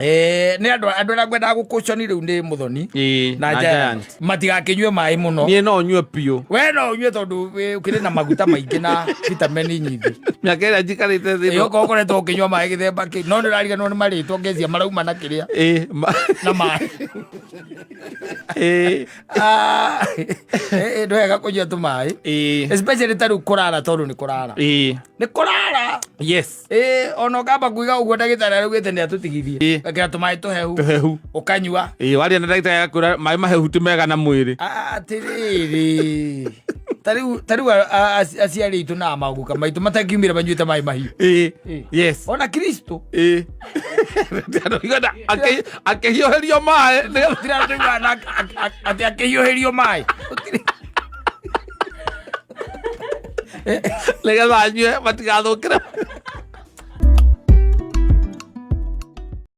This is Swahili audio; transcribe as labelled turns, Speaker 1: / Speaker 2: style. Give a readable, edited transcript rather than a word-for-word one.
Speaker 1: nä andå arä a ngwendaga gå kå coni rä u nä må thoni na Giant matigakä nyue maä må no
Speaker 2: niä no nyue piå
Speaker 1: we no nyue tondå å kä rä na maguta maingä na vitamini nyingä
Speaker 2: mä kä rä a njikarä te thä
Speaker 1: okorwo koretwo å kä nyua maä gä themba kä no nä å rariganwo nä marä two ngecia marauma na kä rä a na maä ndå wega kå nyua tå maä especially ta rä u kå rara tondå nä kå rara nä kå rara ona å kamba kuiga å guo ndagä tarä arä ugä te nä atå tigithie gakä ra tå maä tå hehu
Speaker 2: hehu
Speaker 1: å kanyua
Speaker 2: waria na ndagä tarä gakwä ra maä mahehu ti mega na mwä rä
Speaker 1: atä rä rä ta rä u aciarä itå na maguka maitå matangiumä ra banyuä te maä mahiå ona kristo
Speaker 2: akä hiå herio maä
Speaker 1: atä akä hiå herio maä
Speaker 2: nä getha nyue matigathå kä re